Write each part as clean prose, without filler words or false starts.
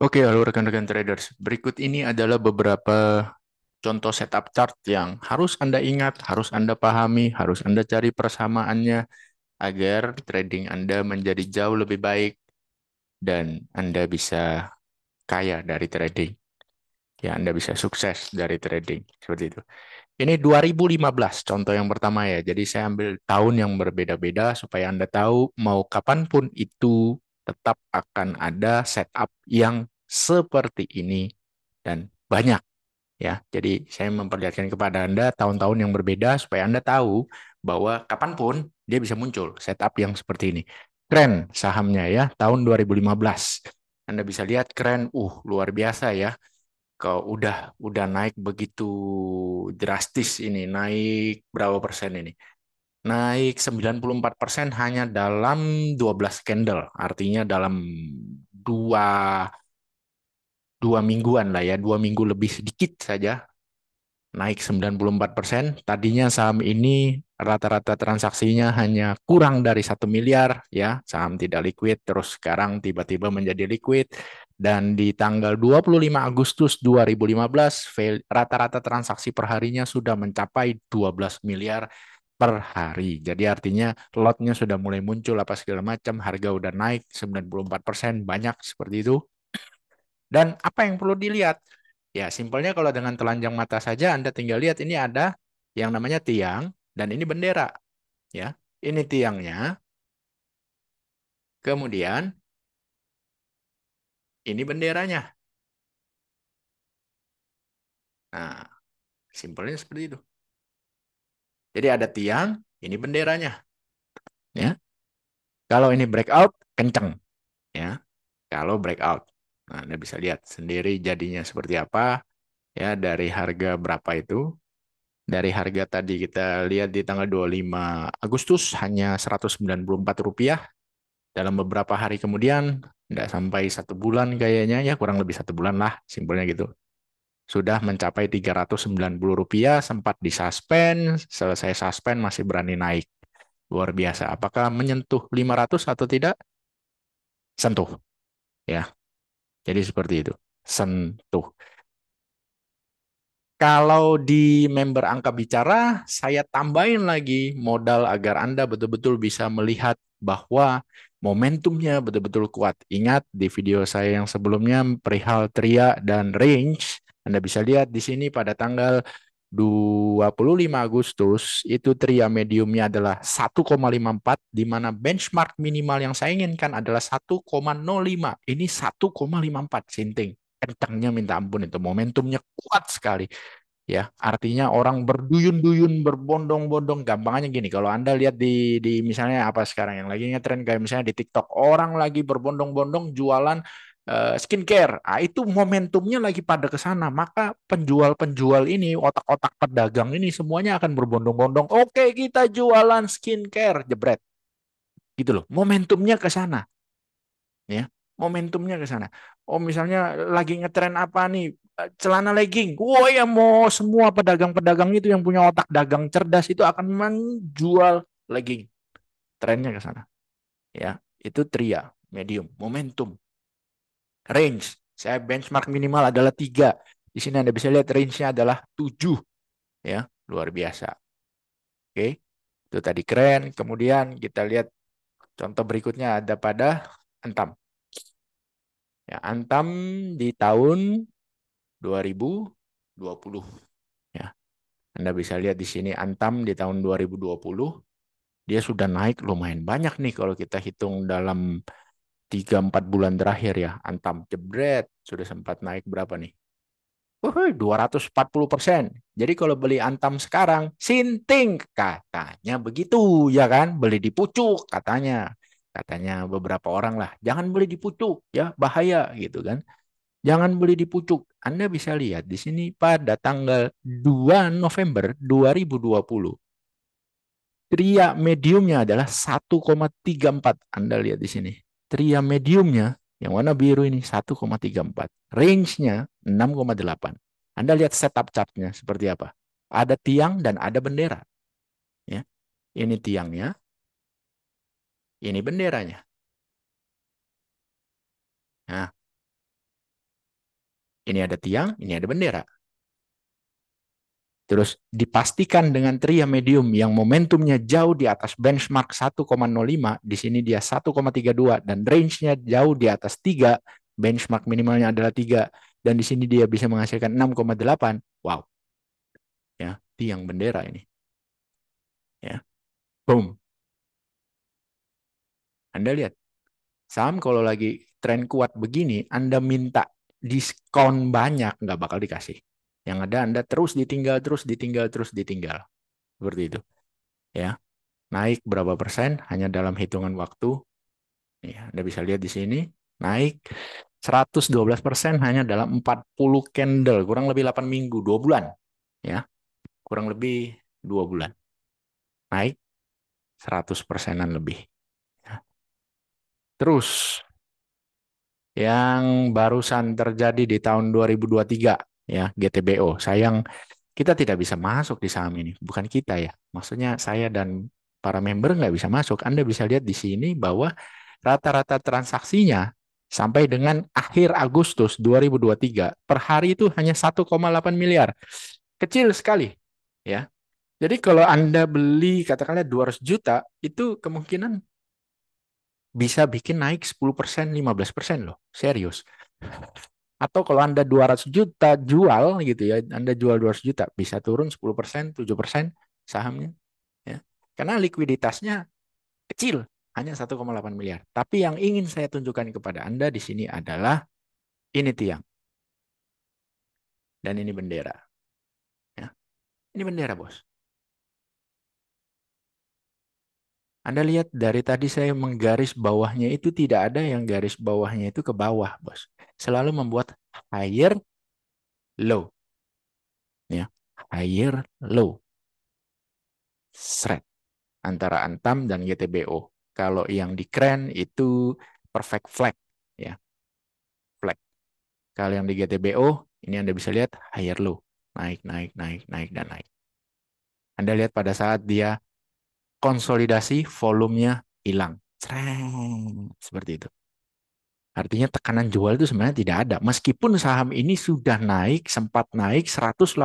Oke, halo rekan-rekan traders. Berikut ini adalah beberapa contoh setup chart yang harus Anda ingat, harus Anda pahami, harus Anda cari persamaannya agar trading Anda menjadi jauh lebih baik dan Anda bisa kaya dari trading. Ya, Anda bisa sukses dari trading. Seperti itu. Ini 2015 contoh yang pertama ya. Jadi saya ambil tahun yang berbeda-beda supaya Anda tahu mau kapanpun itu tetap akan ada setup yang seperti ini dan banyak ya. Jadi saya memperlihatkan kepada Anda tahun-tahun yang berbeda supaya Anda tahu bahwa kapanpun dia bisa muncul setup yang seperti ini. Keren sahamnya ya tahun 2015. Anda bisa lihat keren, luar biasa ya. Kau udah naik begitu drastis ini, naik berapa persen ini? Naik 94% hanya dalam 12 candle, artinya dalam dua dua mingguan lah ya, 2 minggu lebih sedikit saja naik 94%. Tadinya saham ini rata-rata transaksinya hanya kurang dari 1 miliar ya, saham tidak liquid, terus sekarang tiba-tiba menjadi liquid. Dan di tanggal 25 Agustus 2015, rata-rata transaksi perharinya sudah mencapai 12 miliar per hari. Jadi artinya lotnya sudah mulai muncul apa segala macam, harga udah naik 94%, banyak seperti itu. Dan apa yang perlu dilihat? Ya, simpelnya kalau dengan telanjang mata saja Anda tinggal lihat ini ada yang namanya tiang dan ini bendera, ya. Ini tiangnya, kemudian ini benderanya. Nah, simpelnya seperti itu. Jadi ada tiang, ini benderanya, ya. Kalau ini breakout, kenceng, ya. Kalau breakout. Nah, Anda bisa lihat sendiri jadinya seperti apa, ya, dari harga berapa itu. Dari harga tadi kita lihat di tanggal 25 Agustus hanya Rp194. Dalam beberapa hari kemudian, tidak sampai 1 bulan kayaknya, ya kurang lebih 1 bulan lah, simpelnya gitu. Sudah mencapai Rp390, sempat disuspend, selesai suspend masih berani naik. Luar biasa. Apakah menyentuh 500 atau tidak? Sentuh, ya. Jadi seperti itu. Sentuh. Kalau di member angka bicara, saya tambahin lagi modal agar Anda betul-betul bisa melihat bahwa momentumnya betul-betul kuat. Ingat di video saya yang sebelumnya perihal tria dan range, Anda bisa lihat di sini pada tanggal 25 Agustus itu tria mediumnya adalah 1,54 di mana benchmark minimal yang saya inginkan adalah 1,05. Ini 1,54 sinting. Kencangnya minta ampun itu momentumnya kuat sekali ya, artinya orang berduyun-duyun berbondong-bondong. Gampangnya gini, kalau Anda lihat di misalnya apa sekarang yang lagi ngetren kayak misalnya di TikTok, orang lagi berbondong-bondong jualan skincare. Ah, itu momentumnya lagi pada ke sana, maka penjual-penjual ini, otak-otak pedagang ini semuanya akan berbondong-bondong. Oke, kita jualan skincare, jebret. Gitu loh. Momentumnya ke sana ya, momentumnya ke sana. Oh, misalnya lagi ngetren apa nih, celana legging, wah ya, mau semua pedagang-pedagang itu yang punya otak dagang cerdas itu akan menjual legging, trennya ke sana ya. Itu tria medium momentum. Range, saya benchmark minimal adalah 3. Di sini Anda bisa lihat range-nya adalah 7 ya, luar biasa. Oke, itu tadi keren. Kemudian kita lihat contoh berikutnya ada pada Antam. Ya, Antam di tahun 2020 ya. Anda bisa lihat di sini Antam di tahun 2020 dia sudah naik lumayan banyak nih kalau kita hitung dalam 3-4 bulan terakhir ya. Antam jebret sudah sempat naik berapa nih? 240%. Jadi kalau beli Antam sekarang, sinting katanya begitu ya kan? Beli di pucuk katanya. Katanya beberapa orang lah, jangan beli di pucuk ya, bahaya gitu kan. Jangan beli di pucuk. Anda bisa lihat di sini pada tanggal 2 November 2020. Tria mediumnya adalah 1,34. Anda lihat di sini. Tria mediumnya yang warna biru ini 1,34. Range-nya 6,8. Anda lihat setup chart-nya seperti apa. Ada tiang dan ada bendera. Ya. Ini tiangnya, ini benderanya. Nah, Ini ada tiang, ini ada bendera. Terus dipastikan dengan tria medium yang momentumnya jauh di atas benchmark 1,05, di sini dia 1,32 dan range-nya jauh di atas 3, benchmark minimalnya adalah 3 dan di sini dia bisa menghasilkan 6,8. Wow, ya, tiang bendera ini. Ya. Boom. Anda lihat, saham kalau lagi tren kuat begini, Anda minta diskon banyak nggak bakal dikasih. Yang ada Anda terus ditinggal, terus ditinggal, terus ditinggal. Seperti itu. Ya. Naik berapa persen hanya dalam hitungan waktu. Ya, Anda bisa lihat di sini. Naik 112% hanya dalam 40 candle. Kurang lebih 8 minggu, 2 bulan. Ya, kurang lebih 2 bulan. Naik 100%-an lebih. Ya. Terus, yang barusan terjadi di tahun 2023, ya, GTBO. Sayang, kita tidak bisa masuk di saham ini. Bukan kita ya. Maksudnya saya dan para member nggak bisa masuk. Anda bisa lihat di sini bahwa rata-rata transaksinya sampai dengan akhir Agustus 2023 per hari itu hanya 1,8 miliar. Kecil sekali, ya. Jadi kalau Anda beli katakanlah 200 juta, itu kemungkinan bisa bikin naik 10%, 15% loh. Serius. Atau kalau Anda 200 juta jual gitu ya, Anda jual 200 juta, bisa turun 10%, 7% sahamnya. Ya. Karena likuiditasnya kecil, hanya 1,8 miliar. Tapi yang ingin saya tunjukkan kepada Anda di sini adalah ini tiang dan ini bendera. Ya. Ini bendera, bos. Anda lihat dari tadi saya menggaris bawahnya itu tidak ada yang garis bawahnya itu ke bawah, bos. Selalu membuat higher, low. Ya. Higher, low. Shred. Antara Antam dan GTBO. Kalau yang di Kren itu perfect flag, ya, flag. Kalau yang di GTBO, ini Anda bisa lihat higher low, naik, naik, naik, naik, dan naik. Anda lihat pada saat dia konsolidasi, volumenya hilang. Seperti itu. Artinya tekanan jual itu sebenarnya tidak ada. Meskipun saham ini sudah naik, sempat naik 187%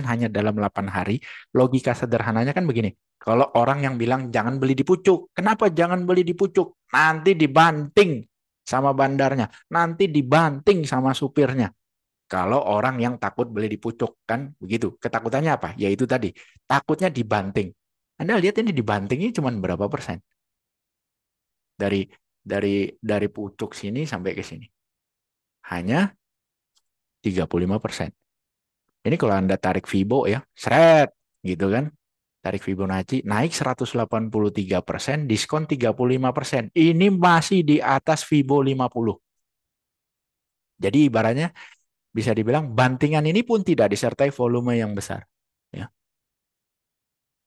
hanya dalam 8 hari. Logika sederhananya kan begini. Kalau orang yang bilang jangan beli di pucuk. Kenapa jangan beli di pucuk? Nanti dibanting sama bandarnya. Nanti dibanting sama supirnya. Kalau orang yang takut beli di pucuk. Kan begitu. Ketakutannya apa? Yaitu tadi. Takutnya dibanting. Anda lihat ini dibantingnya cuma berapa persen? Dari dari pucuk sini sampai ke sini. Hanya 35%. Ini kalau Anda tarik Fibo ya, seret gitu kan. Tarik Fibonacci naik 183%, diskon 35%. Ini masih di atas Fibo 50. Jadi ibaratnya bisa dibilang bantingan ini pun tidak disertai volume yang besar. Ya.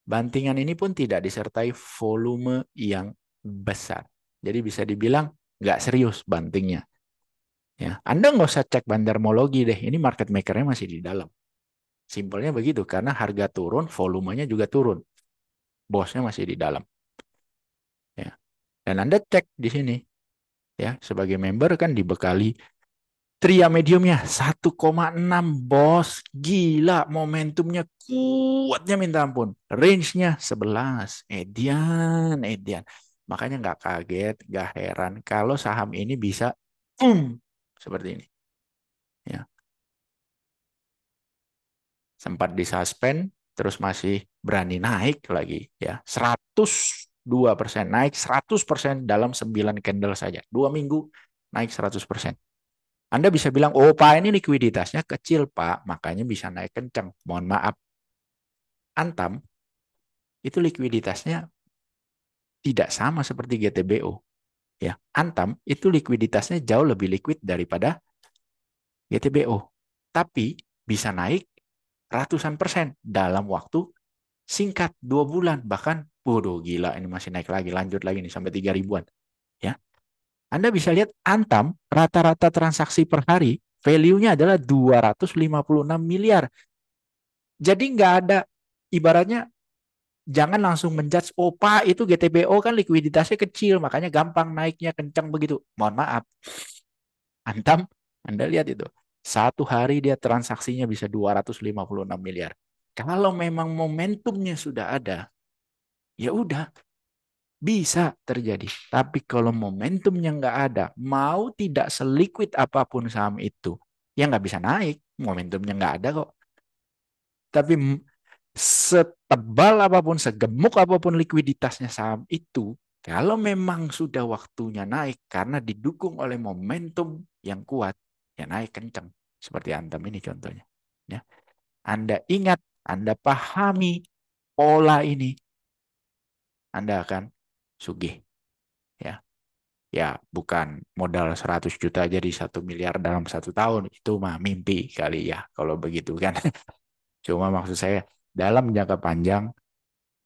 Bantingan ini pun tidak disertai volume yang besar. Jadi bisa dibilang nggak serius bantingnya. Ya, Anda nggak usah cek bandarmologi deh. Ini market makernya masih di dalam. Simpelnya begitu, karena harga turun, volumenya juga turun. Bosnya masih di dalam. Ya. Dan Anda cek di sini. Ya, sebagai member kan dibekali tria mediumnya 1,6 bos. Gila, momentumnya kuatnya minta ampun. Range-nya 11. Edian, edian. Makanya nggak kaget, nggak heran kalau saham ini bisa seperti ini. Ya. Sempat disuspend, terus masih berani naik lagi ya. 102% naik 100% dalam 9 candle saja. 2 minggu naik 100%. Anda bisa bilang, oh Pak ini likuiditasnya kecil Pak, makanya bisa naik kencang. Mohon maaf, Antam itu likuiditasnya tidak sama seperti GTBO. Ya, Antam itu likuiditasnya jauh lebih liquid daripada GTBO. Tapi bisa naik ratusan persen dalam waktu singkat 2 bulan, bahkan bodoh gila ini masih naik lagi, lanjut lagi nih sampai 3 ribuan ya. Anda bisa lihat Antam rata-rata transaksi per hari value-nya adalah 256 miliar. Jadi nggak ada, ibaratnya jangan langsung menjudge, oh Pak itu GTBO kan likuiditasnya kecil makanya gampang naiknya kencang begitu. Mohon maaf, Antam, Anda lihat itu Satu hari dia transaksinya bisa 256 miliar. Kalau memang momentumnya sudah ada, ya udah bisa terjadi. Tapi kalau momentumnya nggak ada, mau tidak seliquid apapun saham itu, ya nggak bisa naik. Momentumnya nggak ada kok. Tapi setebal apapun, segemuk apapun likuiditasnya saham itu, kalau memang sudah waktunya naik karena didukung oleh momentum yang kuat, ya naik kencang. Seperti Antam ini contohnya. Ya. Anda ingat, Anda pahami pola ini, Anda akan sugih. Ya, ya bukan modal 100 juta jadi 1 miliar dalam 1 tahun. Itu mah mimpi kali ya, kalau begitu kan. Cuma maksud saya, dalam jangka panjang,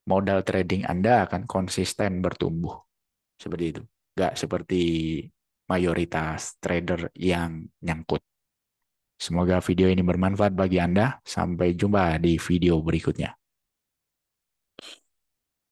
modal trading Anda akan konsisten bertumbuh. Seperti itu. Nggak seperti mayoritas trader yang nyangkut. Semoga video ini bermanfaat bagi Anda. Sampai jumpa di video berikutnya.